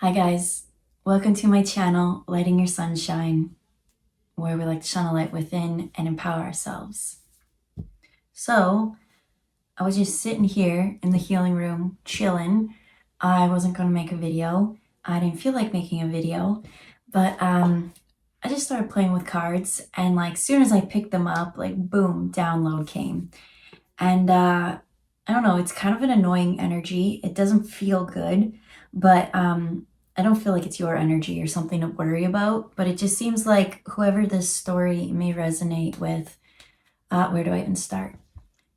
Hi guys, welcome to my channel, Lighting Your Sunshine, where we like to shine a light within and empower ourselves. So, I was just sitting here in the healing room, chilling. I wasn't going to make a video. I didn't feel like making a video, but I just started playing with cards, and like soon as I picked them up, like boom, download came. And I don't know, it's kind of an annoying energy. It doesn't feel good, but I don't feel like it's your energy or something to worry about, but it just seems like whoever this story may resonate with, where do I even start?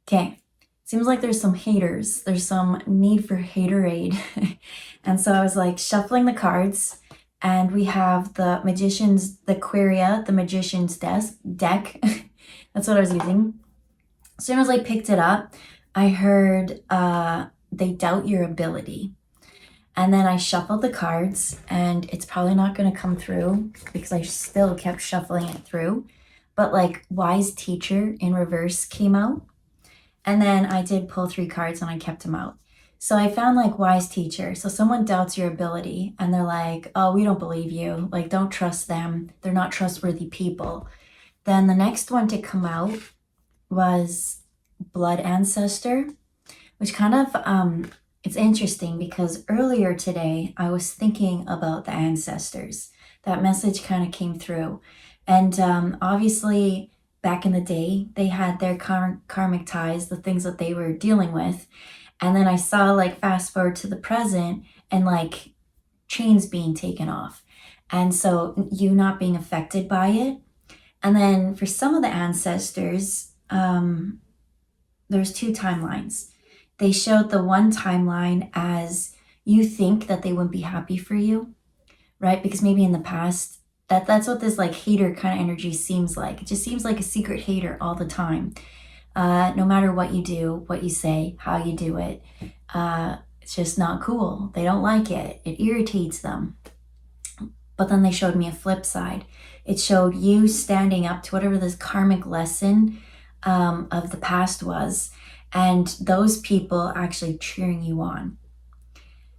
Okay, seems like there's some haters. There's some need for haterade. And so I was like shuffling the cards, and we have the Aquaria, the Magician's deck. That's what I was using. As soon as I picked it up, I heard they doubt your ability. And then I shuffled the cards, and it's probably not going to come through because I still kept shuffling it through. But like wise teacher in reverse came out. And then I did pull 3 cards and I kept them out. So I found like wise teacher. So someone doubts your ability and they're like, oh, we don't believe you. Like, don't trust them. They're not trustworthy people. Then the next one to come out was blood ancestor, which kind of, it's interesting because earlier today I was thinking about the ancestors. That message kind of came through. And obviously back in the day, they had their karmic ties, the things that they were dealing with. And then I saw like fast forward to the present and like chains being taken off. And so you not being affected by it. And then for some of the ancestors, there's 2 timelines. They showed the one timeline as you think that they wouldn't be happy for you, right? Because maybe in the past, that's what this like hater kind of energy seems like. It just seems like a secret hater all the time. No matter what you do, what you say, how you do it, it's just not cool. They don't like it. It irritates them. But then they showed me a flip side. It showed you standing up to whatever this karmic lesson of the past was, and those people actually cheering you on.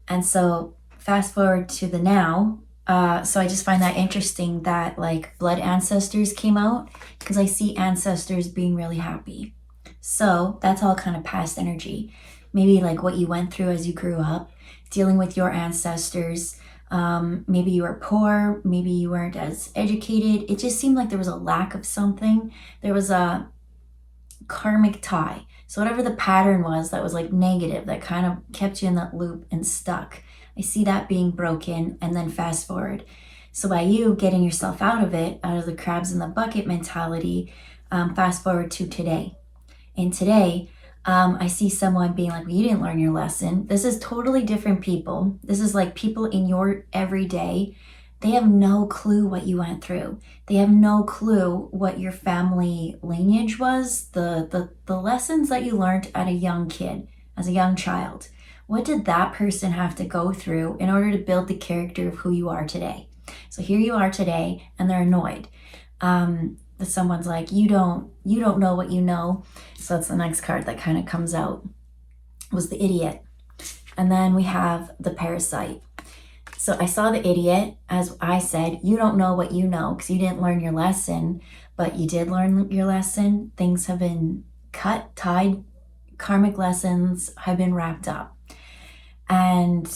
And so fast forward to the now. So I just find that interesting that like blood ancestors came out because I see ancestors being really happy. So that's all kind of past energy. Maybe like what you went through as you grew up, dealing with your ancestors. Maybe you were poor, maybe you weren't as educated. It just seemed like there was a lack of something. There was a karmic tie. So whatever the pattern was that was like negative, that kind of kept you in that loop and stuck. I see that being broken, and then fast forward. So by you getting yourself out of it, out of the crabs in the bucket mentality, fast forward to today. And today, I see someone being like, well, you didn't learn your lesson. This is totally different people. This is like people in your everyday. They have no clue what you went through. They have no clue what your family lineage was, the lessons that you learned at a young kid, as a young child. What did that person have to go through in order to build the character of who you are today? So here you are today, and they're annoyed. That someone's like, you don't know what you know. So that's the next card that kind of comes out, was the idiot. And then we have the parasite. So I saw the idiot, as I said, you don't know what you know because you didn't learn your lesson, but you did learn your lesson. Things have been cut, tied, karmic lessons have been wrapped up. And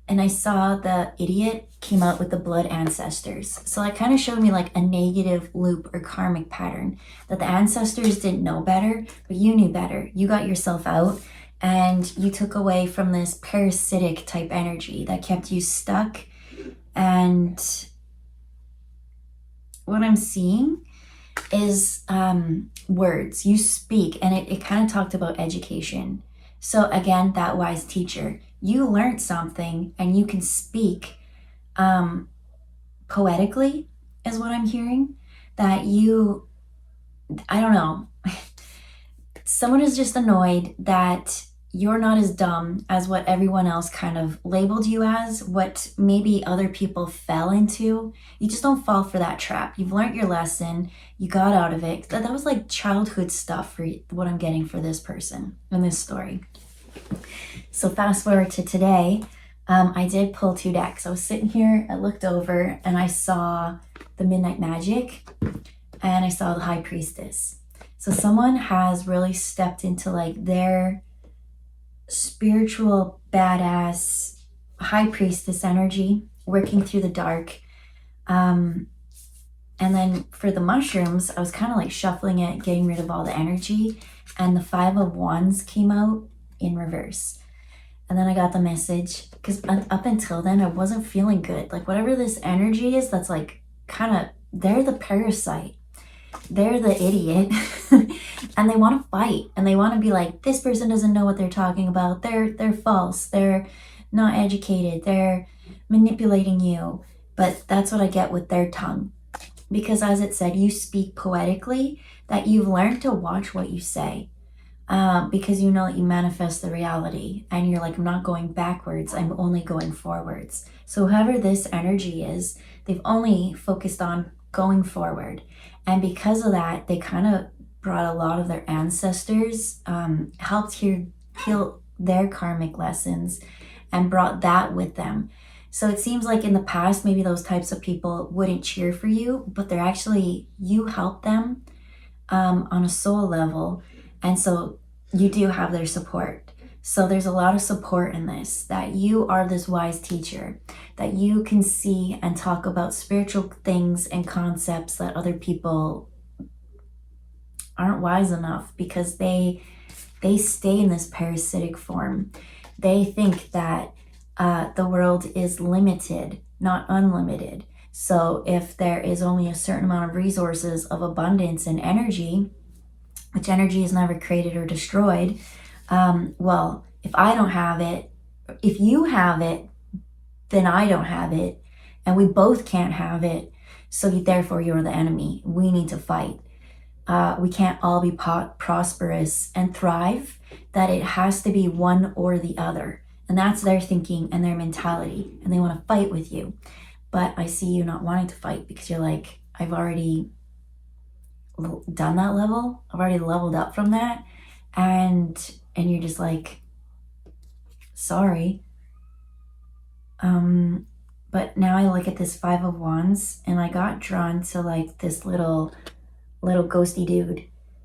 I saw the idiot came out with the blood ancestors. So that kind of showed me like a negative loop or karmic pattern, that the ancestors didn't know better, but you knew better. You got yourself out, and you took away from this parasitic type energy that kept you stuck. And what I'm seeing is words. You speak, and it kind of talked about education. So again, that wise teacher, you learned something and you can speak poetically is what I'm hearing. That you, I don't know, someone is just annoyed that you're not as dumb as what everyone else kind of labeled you as, what maybe other people fell into. You just don't fall for that trap. You've learned your lesson. You got out of it. That was like childhood stuff for what I'm getting for this person in this story. So fast forward to today, I did pull 2 decks. I was sitting here, I looked over, and I saw the Midnight Magic, and I saw the High Priestess. So someone has really stepped into like their spiritual badass High Priestess energy, working through the dark. And then for the mushrooms, I was kind of like shuffling it, getting rid of all the energy, and the 5 of Wands came out in reverse. And then I got the message, because up until then, I wasn't feeling good. Like whatever this energy is, that's like kind of, they're the parasite. They're the idiot. And they want to fight. And they want to be like, this person doesn't know what they're talking about. They're false. They're not educated. They're manipulating you. But that's what I get with their tongue. Because as it said, you speak poetically, that you've learned to watch what you say. Because you know that you manifest the reality, and you're like, I'm not going backwards, I'm only going forwards. So whoever this energy is, they've only focused on going forward. And because of that, they kind of brought a lot of their ancestors, helped heal their karmic lessons, and brought that with them. So it seems like in the past, maybe those types of people wouldn't cheer for you, but they're actually, you help them on a soul level. And so you do have their support. So there's a lot of support in this, that you are this wise teacher, that you can see and talk about spiritual things and concepts that other people aren't wise enough, because they stay in this parasitic form. They think that the world is limited, not unlimited. So if there is only a certain amount of resources of abundance and energy, which energy is never created or destroyed, well, if I don't have it, if you have it, then I don't have it, and we both can't have it. So therefore you're the enemy. We need to fight. We can't all be prosperous and thrive, that it has to be one or the other. And that's their thinking and their mentality, and they want to fight with you. But I see you not wanting to fight, because you're like, I've already done that level. I've already leveled up from that. And you're just like, sorry. But now I look at this 5 of Wands, and I got drawn to like this little ghosty dude.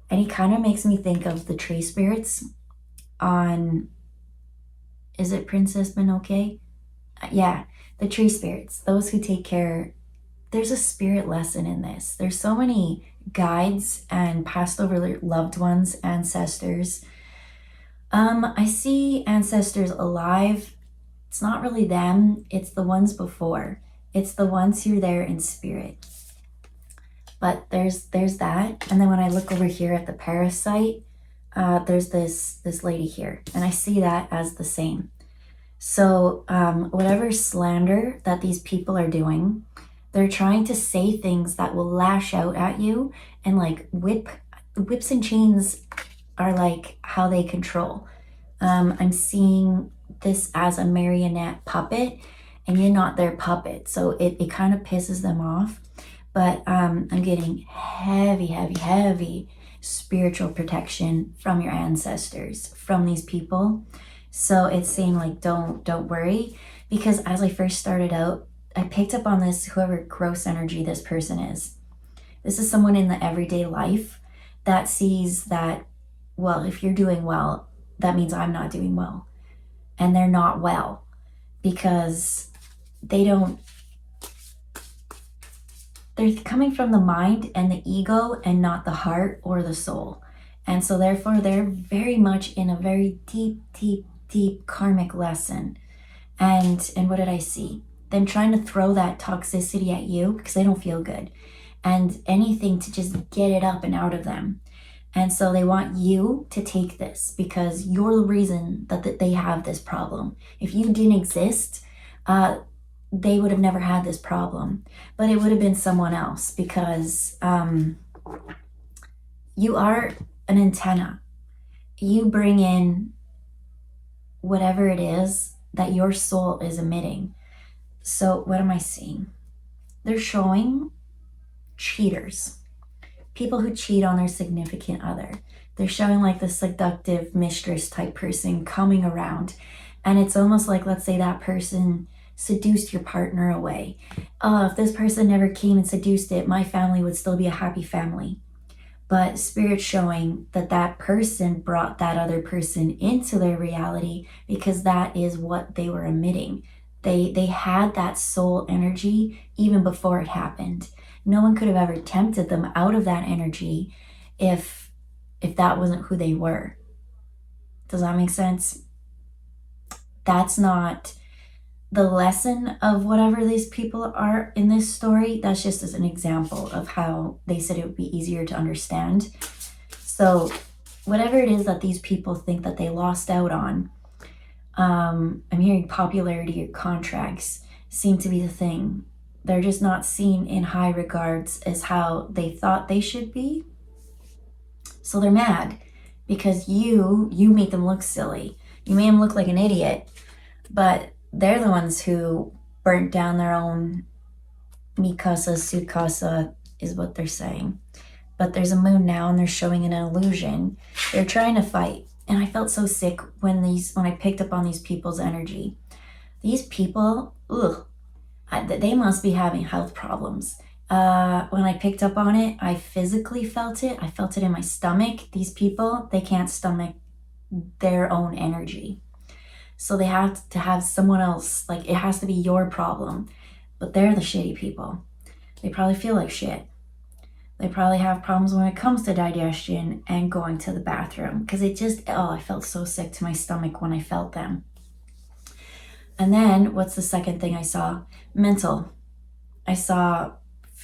And he kind of makes me think of the tree spirits on, is it Princess Mononoke? Yeah, the tree spirits, those who take care. There's a spirit lesson in this. There's so many guides and passed over loved ones, ancestors. I see ancestors alive. It's not really them, it's the ones before. It's the ones who are there in spirit. But there's that. And then when I look over here at the parasite, there's this lady here, and I see that as the same. So whatever slander that these people are doing, they're trying to say things that will lash out at you, and like whips and chains are like how they control. I'm seeing this as a marionette puppet, and you're not their puppet. So it kind of pisses them off. But I'm getting heavy spiritual protection from your ancestors, from these people. So it's saying like, don't worry, because as I first started out, I picked up on this, whoever gross energy this person is. This is someone in the everyday life that sees that, well, if you're doing well, that means I'm not doing well. And they're not well, because they're coming from the mind and the ego, and not the heart or the soul. And so therefore they're very much in a very deep karmic lesson. And what did I see? Them trying to throw that toxicity at you, because they don't feel good, and anything to just get it up and out of them. And so they want you to take this, because you're the reason that they have this problem. If you didn't exist, they would have never had this problem, but it would have been someone else, because you are an antenna. You bring in whatever it is that your soul is emitting. So what am I seeing? They're showing cheaters, people who cheat on their significant other. They're showing like the seductive mistress type person coming around. And it's almost like, let's say that person seduced your partner away. If this person never came and seduced it, my family would still be a happy family. But Spirit's showing that that person brought that other person into their reality because that is what they were emitting. They had that soul energy even before it happened. No one could have ever tempted them out of that energy if that wasn't who they were. Does that make sense? That's not the lesson of whatever these people are in this story. That's just as an example of how they said it would be easier to understand. So whatever it is that these people think that they lost out on, I'm hearing popularity or contracts seem to be the thing. They're just not seen in high regards as how they thought they should be. So they're mad because you made them look silly. You made them look like an idiot, but they're the ones who burnt down their own mi casa, su casa is what they're saying. But there's a moon now and they're showing an illusion. They're trying to fight. And I felt so sick when I picked up on these people's energy. These people, they must be having health problems. When I picked up on it, I physically felt it. I felt it in my stomach. These people, they can't stomach their own energy. So they have to have someone else, like it has to be your problem. But they're the shitty people. They probably feel like shit. They probably have problems when it comes to digestion and going to the bathroom. Because I felt so sick to my stomach when I felt them. And then, what's the second thing I saw? Mental. I saw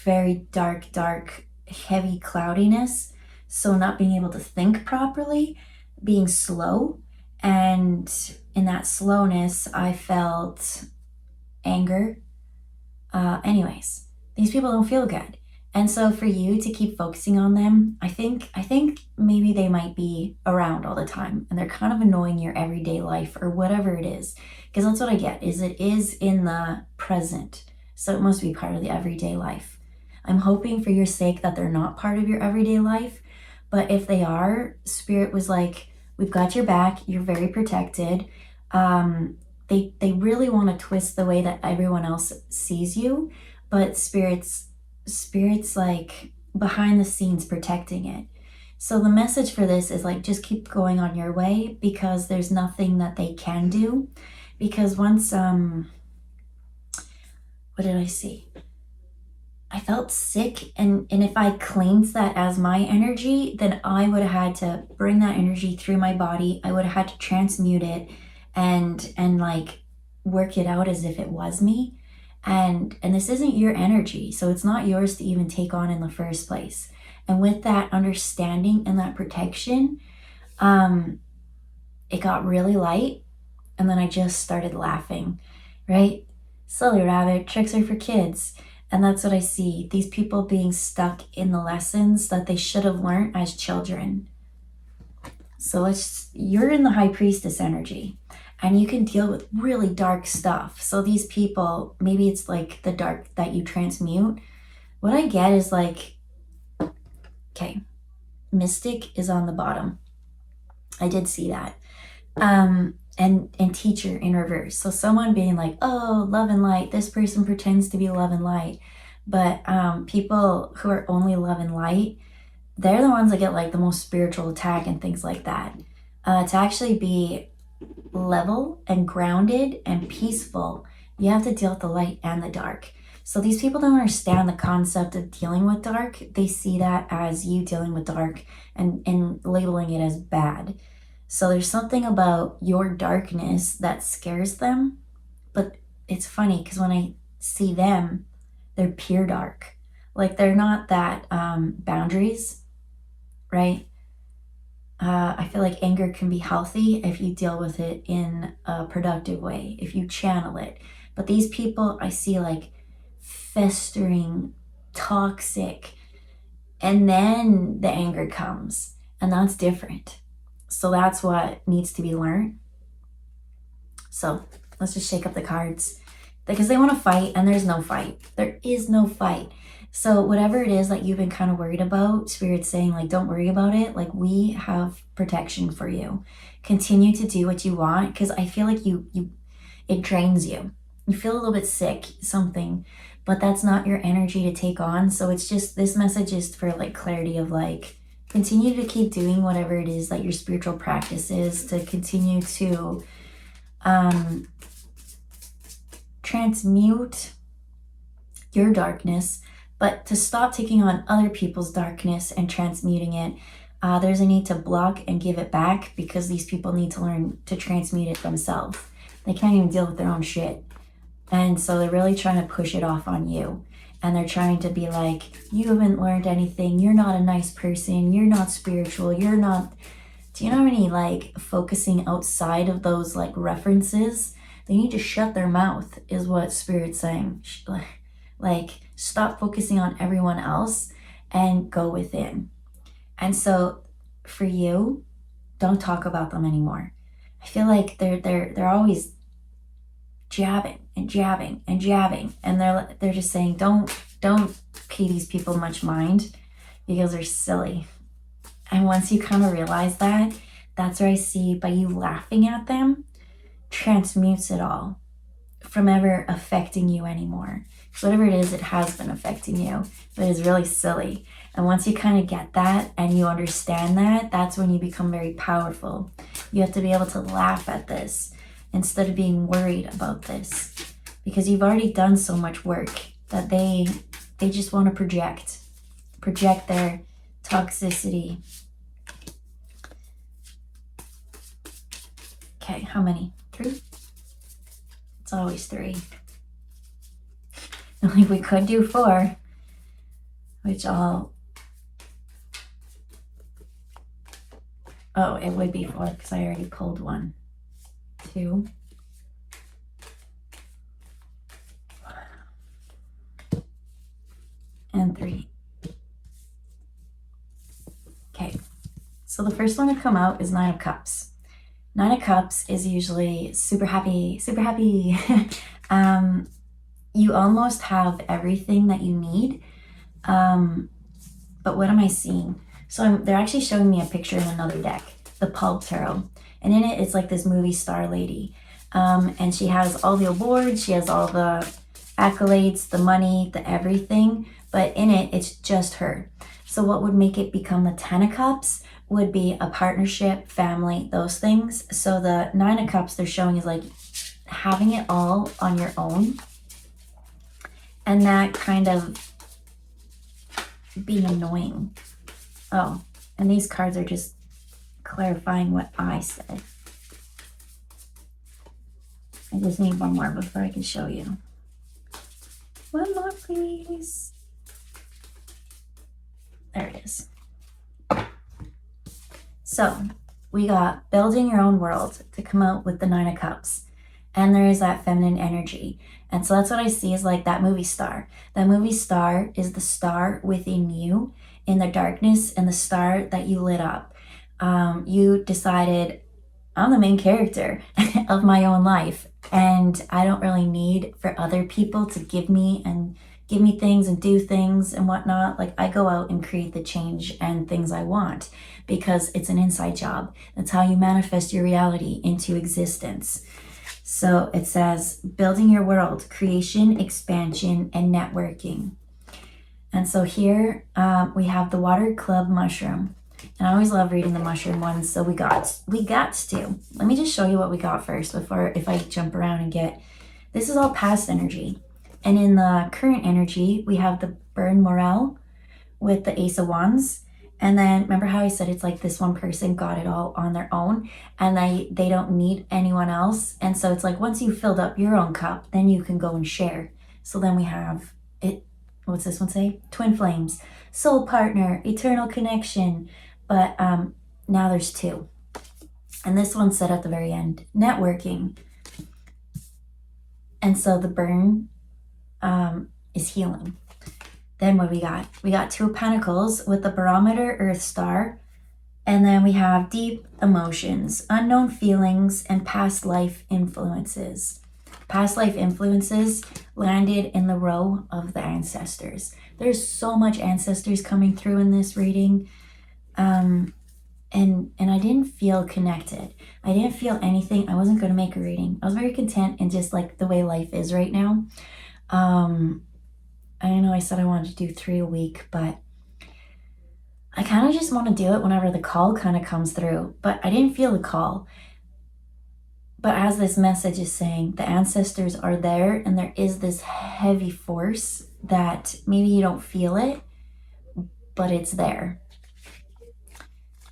very dark, heavy cloudiness. So not being able to think properly, being slow. And in that slowness, I felt anger. Anyways, these people don't feel good. And so for you to keep focusing on them, I think maybe they might be around all the time and they're kind of annoying your everyday life or whatever it is. Because that's what I get, is it is in the present. So it must be part of the everyday life. I'm hoping for your sake that they're not part of your everyday life. But if they are, Spirit was like, we've got your back. You're very protected. They really want to twist the way that everyone else sees you. But Spirit's like behind the scenes protecting it. So the message for this is like, just keep going on your way because there's nothing that they can do. Because once, what did I see? I felt sick, and if I claimed that as my energy, then I would have had to bring that energy through my body. I would have had to transmute it and like work it out as if it was me. And this isn't your energy, so it's not yours to even take on in the first place. And with that understanding and that protection, it got really light, and then I just started laughing, right? Silly rabbit, tricks are for kids. And that's what I see. These people being stuck in the lessons that they should have learned as children. So you're in the high priestess energy and you can deal with really dark stuff. So these people, maybe it's like the dark that you transmute. What I get is like, okay, mystic is on the bottom. I did see that. And teacher in reverse. So someone being like, oh, love and light, this person pretends to be love and light. But people who are only love and light, they're the ones that get like the most spiritual attack and things like that. To actually be level and grounded and peaceful, you have to deal with the light and the dark. So these people don't understand the concept of dealing with dark. They see that as you dealing with dark and labeling it as bad. So there's something about your darkness that scares them. But it's funny because when I see them, they're pure dark. Like they're not that boundaries, right? I feel like anger can be healthy if you deal with it in a productive way, if you channel it. But these people I see like festering, toxic, and then the anger comes, and that's different. So that's what needs to be learned. So let's just shake up the cards because they want to fight and there's no fight. There is no fight. So whatever it is that you've been kind of worried about, Spirit's saying, like, don't worry about it. Like, we have protection for you. Continue to do what you want, because I feel like it drains you. You feel a little bit sick, something, but that's not your energy to take on. So it's just, this message is for like clarity of like, continue to keep doing whatever it is that your spiritual practice is, to continue to transmute your darkness, but to stop taking on other people's darkness and transmuting it. There's a need to block and give it back, because these people need to learn to transmute it themselves. They can't even deal with their own shit. And so they're really trying to push it off on you. And they're trying to be like, you haven't learned anything. You're not a nice person. You're not spiritual. You're not... Do you know any like focusing outside of those like references? They need to shut their mouth, is what Spirit's saying. Like, stop focusing on everyone else and go within. And so for you, don't talk about them anymore. I feel like they're always jabbing and jabbing and jabbing, and they're just saying, don't pay these people much mind, because they're silly. And once you kind of realize that, that's where I see, by you laughing at them, transmutes it all from ever affecting you anymore. Whatever it is, it has been affecting you, but it's really silly. And once you kind of get that and you understand that, that's when you become very powerful. You have to be able to laugh at this instead of being worried about this, because you've already done so much work that they just want to project their toxicity. Okay, how many? 3? It's always 3. Like, we could do 4, which I'll... Oh, it would be 4 because I already pulled 1. 2. And 3. Okay, so the first one to come out is 9 of Cups. 9 of Cups is usually super happy, super happy. You almost have everything that you need. But what am I seeing? So they're actually showing me a picture in another deck, the Pulp Tarot. And in it, it's like this movie star lady. And she has all the awards, she has all the accolades, the money, the everything. But in it, it's just her. So what would make it become the 10 of Cups would be a partnership, family, those things. So the 9 of Cups they're showing is like having it all on your own. And that kind of being annoying. Oh, and these cards are just clarifying what I said. I just need one more before I can show you. One more, please. There it is. So we got building your own world to come out with the 9 of Cups. And there is that feminine energy. And so that's what I see is like that movie star. That movie star is the star within you in the darkness, and the star that you lit up. You decided, I'm the main character of my own life, and I don't really need for other people to give me things and do things and whatnot. Like, I go out and create the change and things I want, because it's an inside job. That's how you manifest your reality into existence. So it says building your world, creation, expansion, and networking. And so here we have the water club mushroom. And I always love reading the mushroom ones. So we got to. Let me just show you what we got first before, if I jump around and get, this is all past energy. And in the current energy, we have the Burn Morale with the Ace of Wands. And then remember how I said it's like this one person got it all on their own, and they don't need anyone else. And so it's like once you filled up your own cup, then you can go and share. So then we have it. What's this one say? Twin flames, soul partner, eternal connection. But now there's 2. And this one said at the very end, networking. And so the burn is healing. Then what we got? We got 2 of Pentacles with the Barometer Earth Star. And then we have deep emotions, unknown feelings, and past life influences. Past life influences landed in the row of the ancestors. There's so much ancestors coming through in this reading. And I didn't feel connected. I didn't feel anything. I wasn't going to make a reading. I was very content in just like the way life is right now. I know I said I wanted to do 3 a week, but I kind of just want to do it whenever the call kind of comes through. But I didn't feel the call. But as this message is saying, the ancestors are there, and there is this heavy force that maybe you don't feel it, but it's there.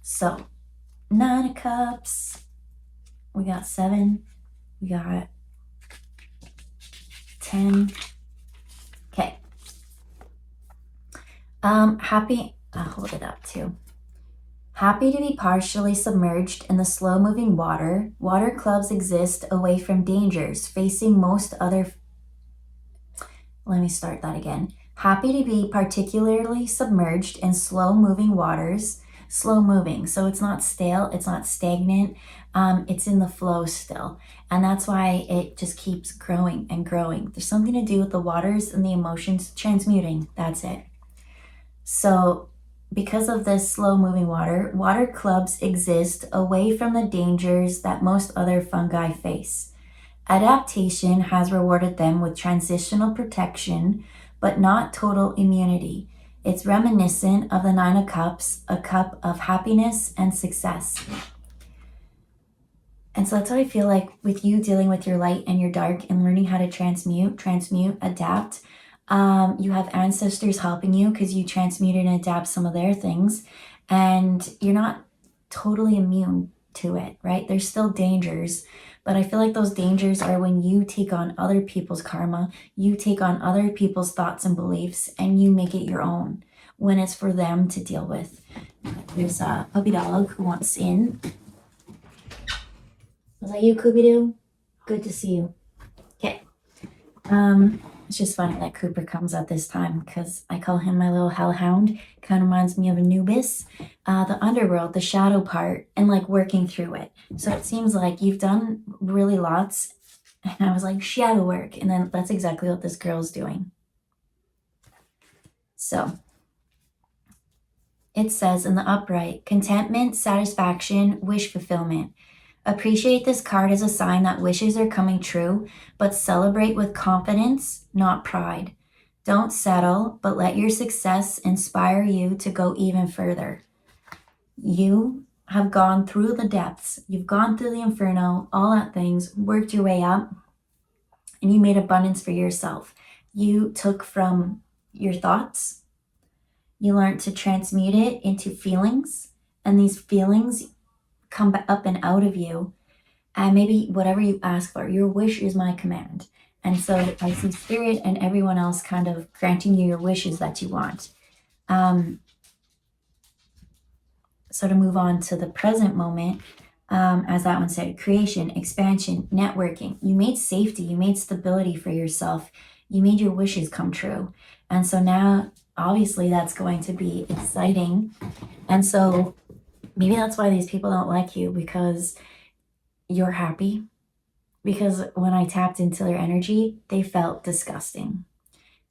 So 9 of Cups, we got 7, we got 10. Okay. Happy, I'll hold it up too. Happy to be partially submerged in the slow-moving water. Water clubs exist away from dangers, facing most other... Let me start that again. Happy to be particularly submerged in slow-moving waters. Slow-moving, so it's not stale, it's not stagnant, it's in the flow still. And that's why it just keeps growing and growing. There's something to do with the waters and the emotions transmuting, that's it. So because of this slow-moving water, water clubs exist away from the dangers that most other fungi face. Adaptation has rewarded them with transitional protection, but not total immunity. It's reminiscent of the 9 of Cups, a cup of happiness and success. And so that's what I feel like with you dealing with your light and your dark and learning how to transmute, adapt. You have ancestors helping you because you transmute and adapt some of their things, and you're not totally immune to it, right? There's still dangers, but I feel like those dangers are when you take on other people's karma, you take on other people's thoughts and beliefs, and you make it your own when it's for them to deal with. There's a puppy dog who wants in. Was that you, Scooby-Doo? Good to see you. Okay. It's just funny that Cooper comes at this time because I call him my little hellhound. Kind of reminds me of Anubis, the underworld, the shadow part, and like working through it. So it seems like you've done really lots. And I was like, shadow work. And then that's exactly what this girl's doing. So it says in the upright, contentment, satisfaction, wish fulfillment. Appreciate this card as a sign that wishes are coming true, but celebrate with confidence, not pride. Don't settle, but let your success inspire you to go even further. You have gone through the depths. You've gone through the inferno, all that things, worked your way up, and you made abundance for yourself. You took from your thoughts. You learned to transmute it into feelings, and these feelings come up and out of you, and maybe whatever you ask for, your wish is my command. And so I see spirit and everyone else kind of granting you your wishes that you want. So to move on to the present moment, as that one said, creation, expansion, networking. You made safety, you made stability for yourself, you made your wishes come true. And so now obviously that's going to be exciting. And so maybe that's why these people don't like you, because you're happy. Because when I tapped into their energy, they felt disgusting.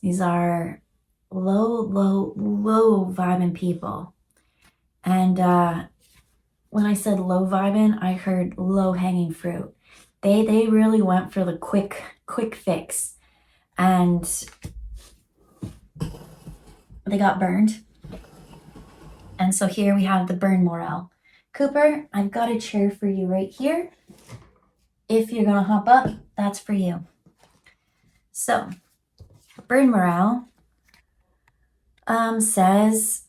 These are low vibing people. And when I said low vibing, I heard low hanging fruit. They really went for the quick fix. And they got burned. And so here we have the burn morale. Cooper, I've got a chair for you right here. If you're going to hop up, that's for you. So, burn morale says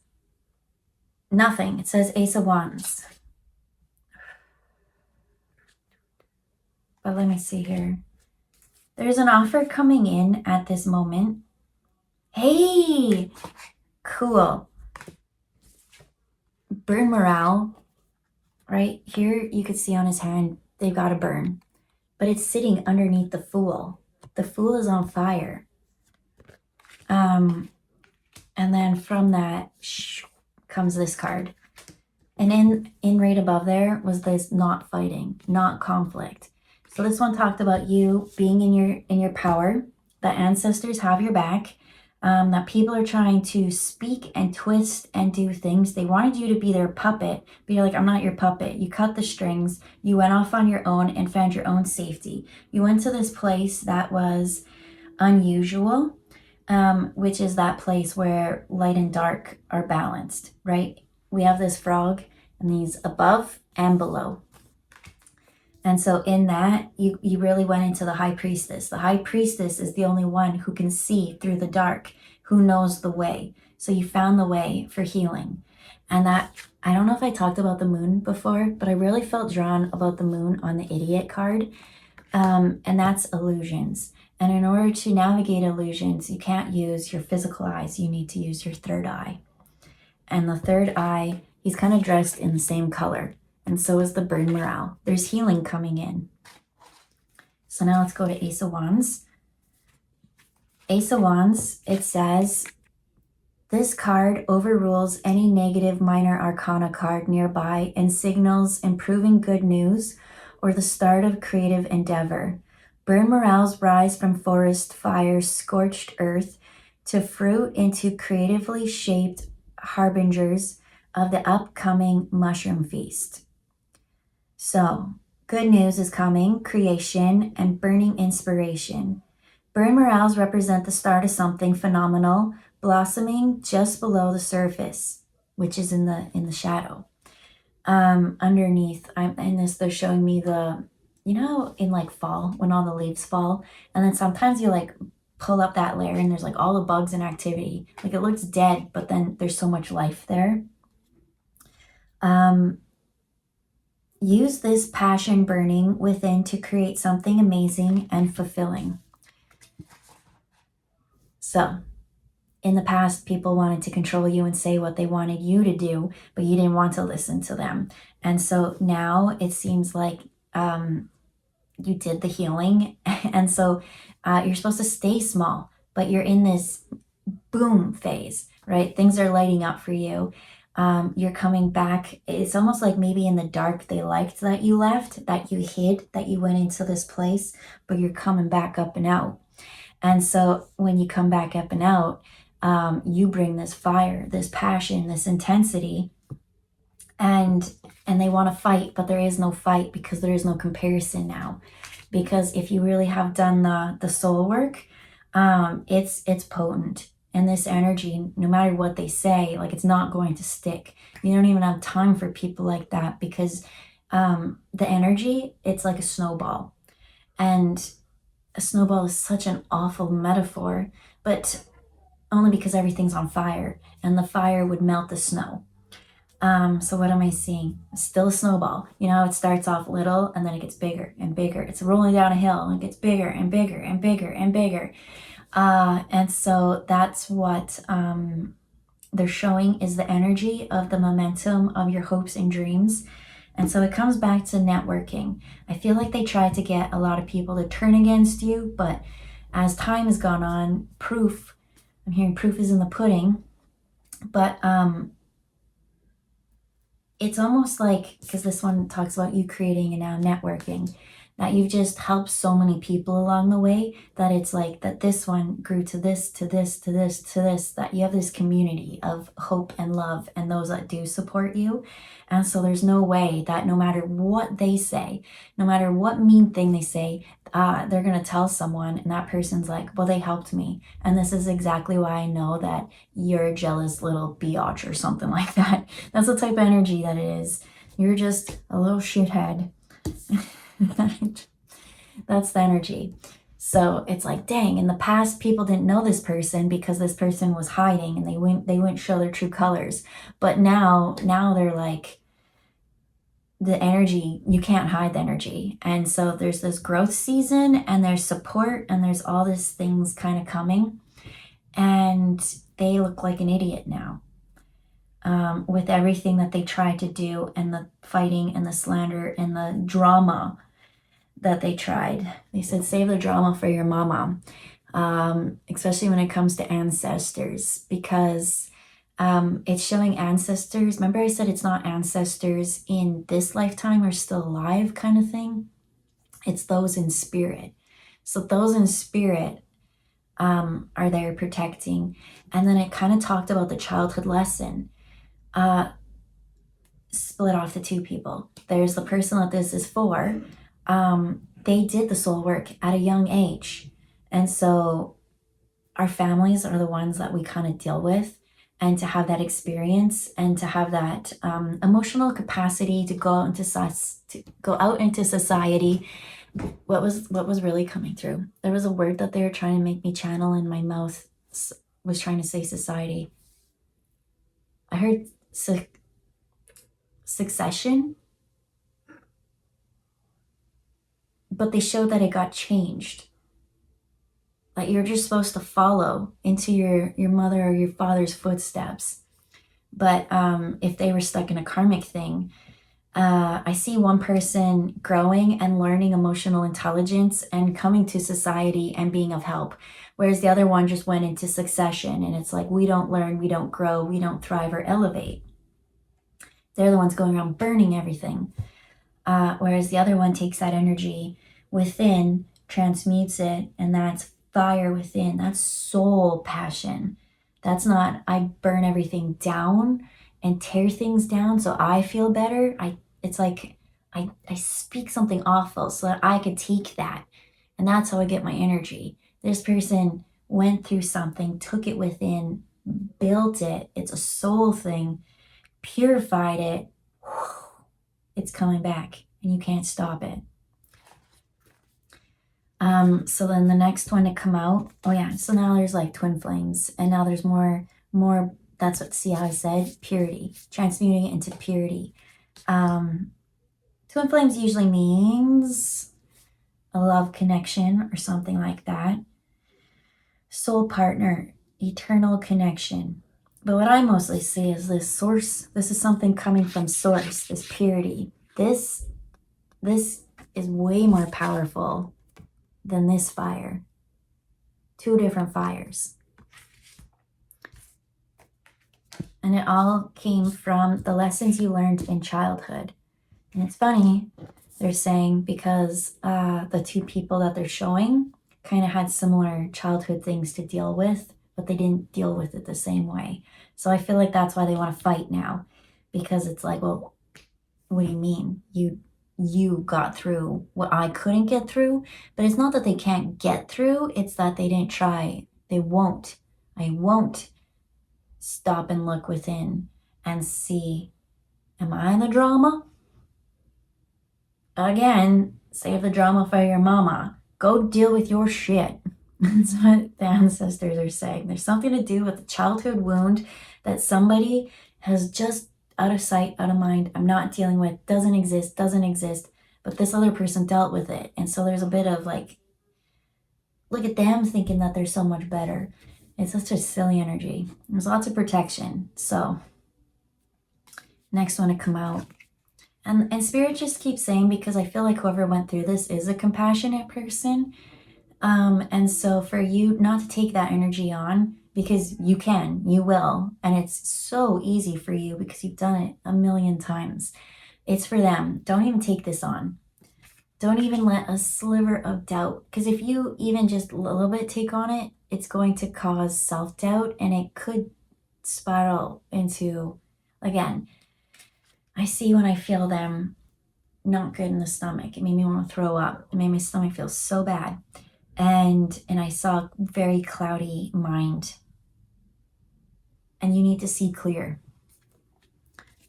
nothing. It says Ace of Wands. But let me see here. There's an offer coming in at this moment. Hey, cool. Burn morale, right here you could see on his hand, they've got a burn, but it's sitting underneath the Fool. The Fool is on fire. And then from that comes this card. And in right above there was this not fighting, not conflict. So this one talked about you being in your power, that ancestors have your back, that people are trying to speak and twist and do things. They wanted you to be their puppet, but you're like, I'm not your puppet. You cut the strings. You went off on your own and found your own safety. You went to this place that was unusual, which is that place where light and dark are balanced, right? We have this frog and these above and below. And so in that, you really went into the high priestess. The high priestess is the only one who can see through the dark, who knows the way. So you found the way for healing. And that, I don't know if I talked about the moon before, but I really felt drawn about the moon on the idiot card. And that's illusions. And in order to navigate illusions, you can't use your physical eyes. You need to use your third eye. And the third eye, he's kind of dressed in the same color. And so is the burn morale. There's healing coming in. So now let's go to Ace of Wands. Ace of Wands, it says, this card overrules any negative minor arcana card nearby and signals improving good news or the start of creative endeavor. Burn morales rise from forest fires, scorched earth, to fruit into creatively shaped harbingers of the upcoming mushroom feast. So, good news is coming, creation, and burning inspiration. Burn morales represent the start of something phenomenal, blossoming just below the surface, which is in the shadow. Underneath, in this, they're showing me in like fall, when all the leaves fall, and then sometimes you like pull up that layer and there's like all the bugs and activity. Like it looks dead, but then there's so much life there. Use this passion burning within to create something amazing and fulfilling. So, in the past, people wanted to control you and say what they wanted you to do, but you didn't want to listen to them. And so now it seems like you did the healing. And so you're supposed to stay small, but you're in this boom phase, right? Things are lighting up for you. You're coming back. It's almost like maybe in the dark they liked that you left, that you hid, that you went into this place, but you're coming back up and out. And so when you come back up and out, you bring this fire, this passion, this intensity, and they want to fight, but there is no fight because there is no comparison now. Because if you really have done the soul work, it's potent. And this energy, no matter what they say, like it's not going to stick. You don't even have time for people like that because the energy, it's like a snowball. And a snowball is such an awful metaphor, but only because everything's on fire and the fire would melt the snow. So what am I seeing? Still a snowball. You know, it starts off little and then it gets bigger and bigger. It's rolling down a hill and it gets bigger and bigger and bigger and bigger. And so that's what they're showing is the energy of the momentum of your hopes and dreams. And so it comes back to networking. I feel like they tried to get a lot of people to turn against you, but as time has gone on, I'm hearing proof is in the pudding, but it's almost like, because this one talks about you creating and now networking, that you've just helped so many people along the way that it's like that this one grew to this, to this, to this, to this, that you have this community of hope and love and those that do support you. And so there's no way that no matter what they say, no matter what mean thing they say, they're going to tell someone and that person's like, well, they helped me. And this is exactly why I know that you're a jealous little biatch or something like that. That's the type of energy that it is. You're just a little shithead. That's the energy. So it's like, dang, in the past people didn't know this person because this person was hiding and they wouldn't show their true colors. But now they're like, the energy, you can't hide the energy. And so there's this growth season and there's support and there's all these things kind of coming. And they look like an idiot now. With everything that they tried to do and the fighting and the slander and the drama that they tried. They said, save the drama for your mama, especially when it comes to ancestors, because it's showing ancestors. Remember I said it's not ancestors in this lifetime are still alive kind of thing. It's those in spirit. So those in spirit are there protecting. And then it kind of talked about the childhood lesson. Split off to two people. There's the person that this is for. They did the soul work at a young age. And so our families are the ones that we kind of deal with, and to have that experience and to have that emotional capacity to go out into society. What was really coming through? There was a word that they were trying to make me channel, and my mouth was trying to say society. I heard succession, but they showed that it got changed. Like you're just supposed to follow into your mother or your father's footsteps. But if they were stuck in a karmic thing, I see one person growing and learning emotional intelligence and coming to society and being of help, whereas the other one just went into succession, and it's like, we don't learn, we don't grow, we don't thrive or elevate. They're the ones going around burning everything, whereas the other one takes that energy within, transmutes it, and that's fire within. That's soul passion. That's not, I burn everything down and tear things down so I feel better. It's like I speak something awful so that I could take that, and that's how I get my energy. This person went through something, took it within, built it. It's a soul thing, purified it. It's coming back, and you can't stop it. So then the next one to come out, oh yeah, so now there's like twin flames, and now there's more, that's what, see how I said, purity, transmuting it into purity. Twin flames usually means a love connection or something like that. Soul partner, eternal connection. But what I mostly see is this source. This is something coming from source, this purity. This is way more powerful than this fire. Two different fires. And it all came from the lessons you learned in childhood. And it's funny, they're saying, because the two people that they're showing kind of had similar childhood things to deal with, but they didn't deal with it the same way. So I feel like that's why they want to fight now, because it's like, well, what do you mean? You got through what I couldn't get through? But it's not that they can't get through, it's that they didn't try. They won't. I won't stop and look within and see, am I in the drama? Again, save the drama for your mama. Go deal with your shit. That's what the ancestors are saying. There's something to do with the childhood wound that somebody has just out of sight, out of mind, I'm not dealing with, doesn't exist, but this other person dealt with it. And so there's a bit of like, look at them thinking that they're so much better. It's such a silly energy. There's lots of protection. So next one to come out. And Spirit just keeps saying, because I feel like whoever went through this is a compassionate person. And so for you not to take that energy on, because you can, you will, and it's so easy for you because you've done it a million times. It's for them. Don't even take this on. Don't even let a sliver of doubt, because if you even just a little bit take on it, it's going to cause self-doubt, and it could spiral into, again, I see when I feel them not good in the stomach. It made me want to throw up. It made my stomach feel so bad. And I saw a very cloudy mind. And you need to see clear.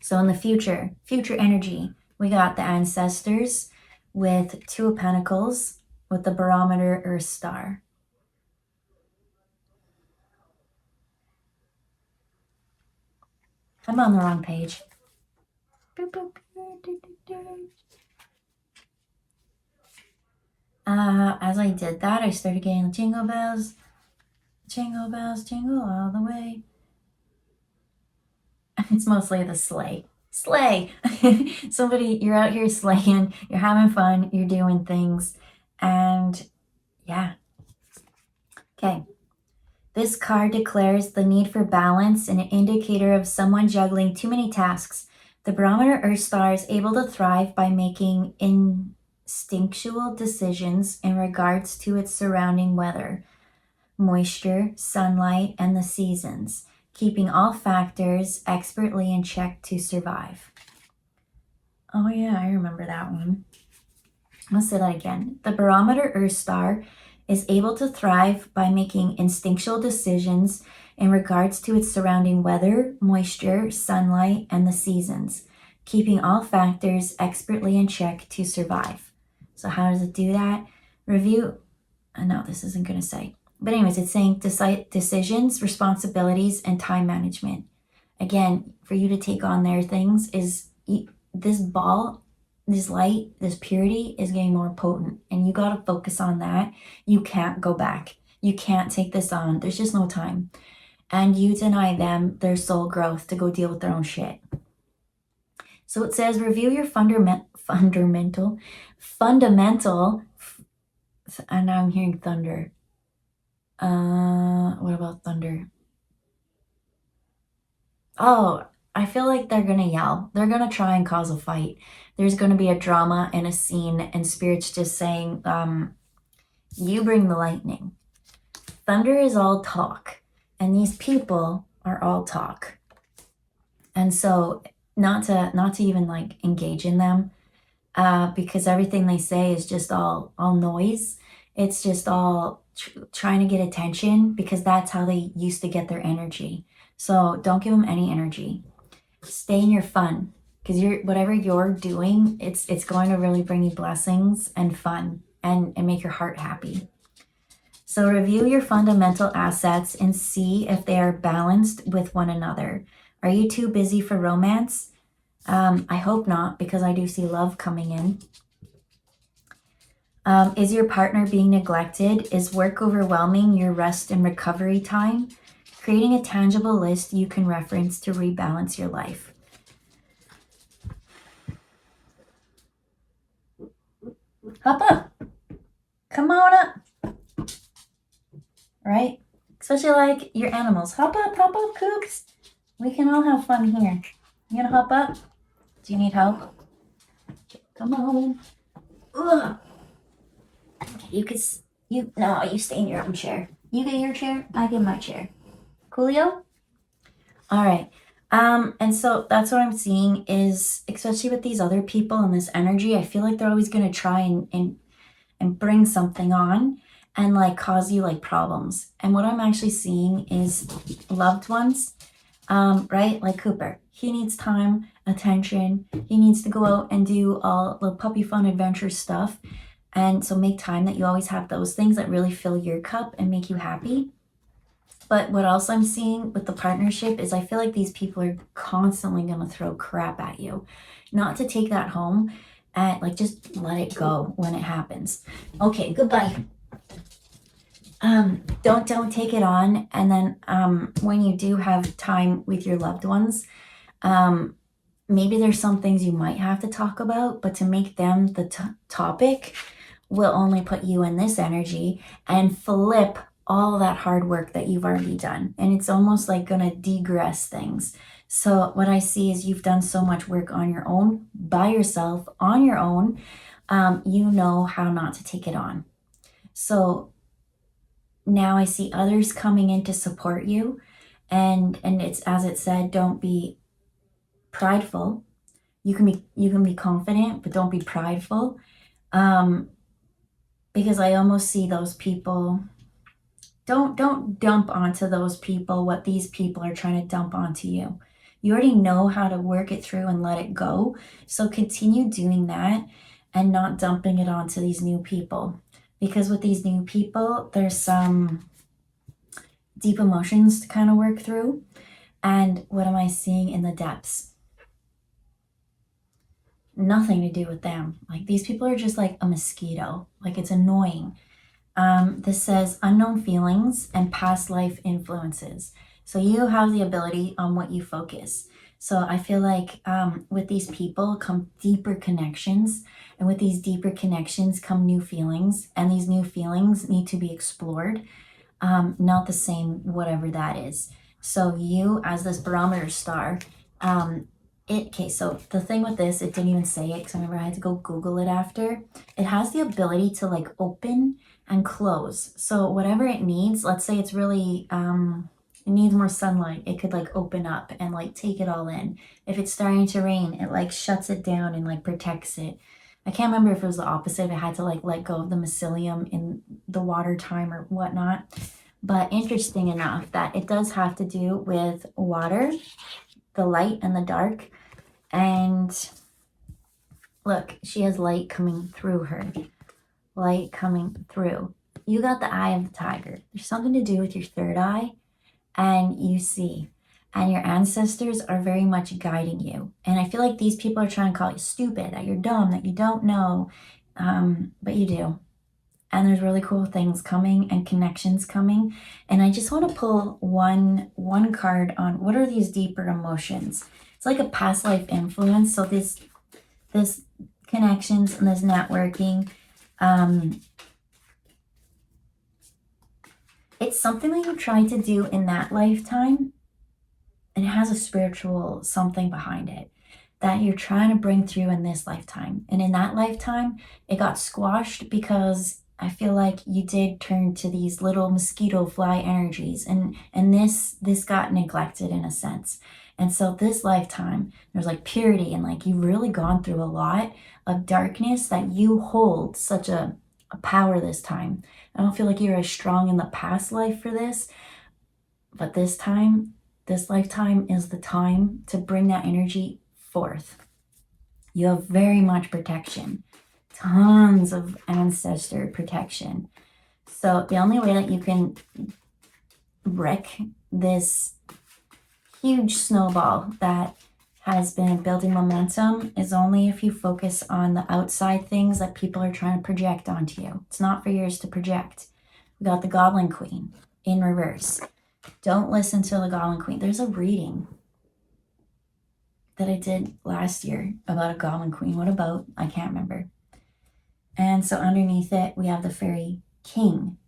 So in the future energy, we got the ancestors with Two of Pentacles with the barometer Earth star. I'm on the wrong page. As I did that, I started getting jingle bells, jingle all the way. It's mostly the sleigh. Slay! Somebody, you're out here slaying, you're having fun, you're doing things, and yeah. Okay. This card declares the need for balance, an indicator of someone juggling too many tasks. The barometer Earth star is able to thrive by making instinctual decisions in regards to its surrounding weather, moisture, sunlight, and the seasons, keeping all factors expertly in check to survive. Oh yeah, I remember that one. I'll say that again. The barometer Earth star is able to thrive by making instinctual decisions in regards to its surrounding weather, moisture, sunlight, and the seasons, keeping all factors expertly in check to survive. So how does it do that? Review, no, this isn't going to say. But anyways, it's saying decisions, responsibilities, and time management. Again, for you to take on their things is this ball, this light, this purity is getting more potent, and you got to focus on that. You can't go back. You can't take this on. There's just no time. And you deny them their soul growth to go deal with their own shit. So it says, review your fundamental, and now I'm hearing thunder. What about thunder? Oh, I feel like they're going to yell. They're going to try and cause a fight. There's going to be a drama and a scene, and Spirit's just saying, you bring the lightning. Thunder is all talk, and these people are all talk. And so not to even like engage in them, because everything they say is just all noise. It's just all trying to get attention, because that's how they used to get their energy. So don't give them any energy. Stay in your fun, because whatever you're doing, it's going to really bring you blessings and fun and make your heart happy. So review your fundamental assets and see if they are balanced with one another. Are you too busy for romance? I hope not, because I do see love coming in. Is your partner being neglected? Is work overwhelming your rest and recovery time? Creating a tangible list you can reference to rebalance your life. Hop up. Come on up. Right? Especially like your animals. Hop up, Coops. We can all have fun here. You gonna hop up? Do you need help? Come on. Ugh. Okay, you stay in your own chair. You get your chair, I get my chair. Coolio? All right. And so that's what I'm seeing is, especially with these other people and this energy, I feel like they're always going to try and bring something on and like cause you like problems. And what I'm actually seeing is loved ones, right? Like Cooper, he needs time, attention. He needs to go out and do all the puppy fun adventure stuff. And so make time that you always have those things that really fill your cup and make you happy. But what else I'm seeing with the partnership is I feel like these people are constantly going to throw crap at you. Not to take that home and like just let it go when it happens. Okay, goodbye. Don't take it on. And then when you do have time with your loved ones, maybe there's some things you might have to talk about, but to make them the topic will only put you in this energy and flip all that hard work that you've already done. And it's almost like going to degress things. So what I see is you've done so much work on your own, by yourself, on your own. You know how not to take it on. So now I see others coming in to support you. And it's, as it said, don't be prideful. You can be confident, but don't be prideful. Because I almost see those people. Don't dump onto those people what these people are trying to dump onto you. You already know how to work it through and let it go. So continue doing that and not dumping it onto these new people. Because with these new people, there's some deep emotions to kind of work through. And what am I seeing in the depths? Nothing to do with them. Like these people are just like a mosquito. Like it's annoying. This says unknown feelings and past life influences. So you have the ability on what you focus. So I feel like with these people come deeper connections. And with these deeper connections come new feelings. And these new feelings need to be explored. Not the same, whatever that is. So you, as this barometer star, Okay, so the thing with this, it didn't even say it because I remember I had to go Google it after. It has the ability to like open and close. So whatever it needs, let's say it's really, it needs more sunlight, it could like open up and like take it all in. If it's starting to rain, it like shuts it down and like protects it. I can't remember if it was the opposite, if it had to like let go of the mycelium in the water time or whatnot. But interesting enough that it does have to do with water, the light and the dark. And look, she has light coming through her. Light coming through. You got the eye of the tiger. There's something to do with your third eye, and you see. And your ancestors are very much guiding you. And I feel like these people are trying to call you stupid, that you're dumb, that you don't know. But you do. And there's really cool things coming and connections coming. And I just want to pull one card on what are these deeper emotions. It's like a past life influence. So this connections and this networking, it's something that you tried to do in that lifetime, and it has a spiritual something behind it that you're trying to bring through in this lifetime. And in that lifetime, it got squashed because I feel like you did turn to these little mosquito fly energies, and this got neglected in a sense. And so this lifetime, there's like purity, and like you've really gone through a lot of darkness that you hold such a power this time. I don't feel like you're as strong in the past life for this, but this time, this lifetime is the time to bring that energy forth. You have very much protection, tons of ancestor protection. So the only way that you can wreck this huge snowball that has been building momentum is only if you focus on the outside things that people are trying to project onto you. It's not for yours to project. We got the Goblin Queen in reverse. Don't listen to the Goblin Queen. There's a reading that I did last year about a Goblin Queen. What about? I can't remember. And so underneath it, we have the Fairy King.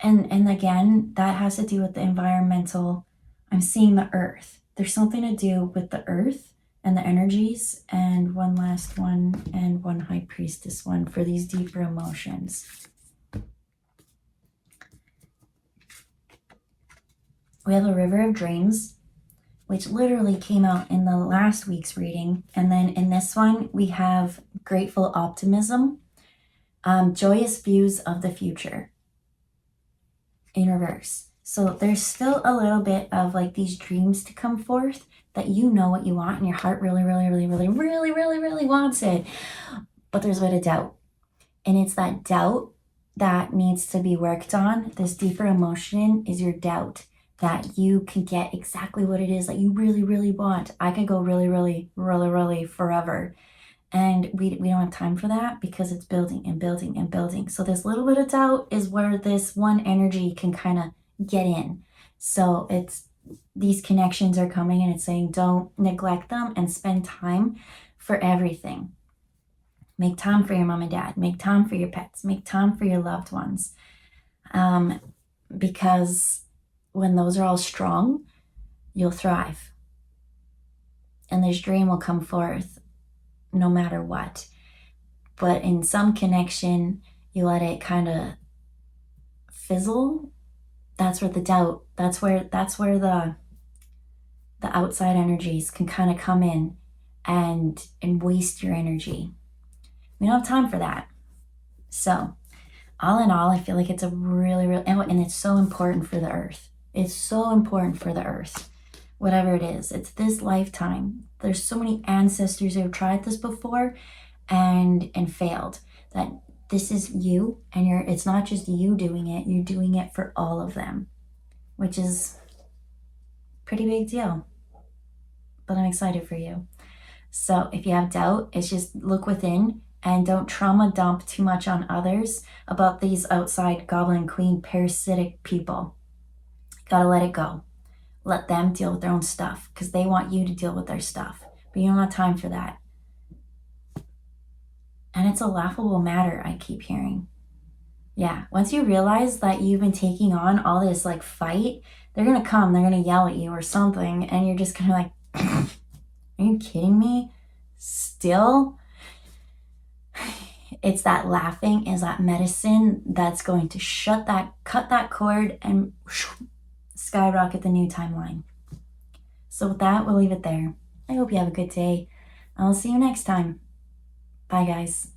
And again, that has to do with the environmental. I'm seeing the earth. There's something to do with the earth and the energies. And one last one, and one High Priestess one for these deeper emotions. We have a River of Dreams, which literally came out in the last week's reading. And then in this one, we have Grateful Optimism, Joyous Views of the Future in reverse. So there's still a little bit of like these dreams to come forth that you know what you want and your heart really wants it. But there's a bit of doubt. And it's that doubt that needs to be worked on. This deeper emotion is your doubt that you can get exactly what it is that you really want. I could go really forever. And we don't have time for that because it's building and building and building. So this little bit of doubt is where this one energy can kind of get in. So it's these connections are coming and it's saying don't neglect them and spend time for everything. Make time for your mom and dad. Make time for your pets. Make time for your loved ones. Because when those are all strong, you'll thrive. And this dream will come forth no matter what. But in some connection, you let it kind of fizzle. That's where the doubt, that's where the outside energies can kind of come in and waste your energy. We don't have time for that. So all in all, I feel like it's a really, and it's so important for the earth. It's so important for the earth. Whatever it is, it's this lifetime. There's so many ancestors who have tried this before and failed. That this is you, and it's not just you doing it, you're doing it for all of them, which is a pretty big deal. But I'm excited for you. So if you have doubt, it's just look within and don't trauma dump too much on others about these outside Goblin Queen parasitic people. Gotta let it go. Let them deal with their own stuff because they want you to deal with their stuff. But you don't have time for that. And it's a laughable matter, I keep hearing. Yeah, once you realize that you've been taking on all this like fight they're going to come, they're going to yell at you or something, and you're just kind of like, are you kidding me? Still? It's that laughing is that medicine that's going to cut that cord and skyrocket the new timeline. So with that, we'll leave it there. I hope you have a good day. I'll see you next time. Bye, guys.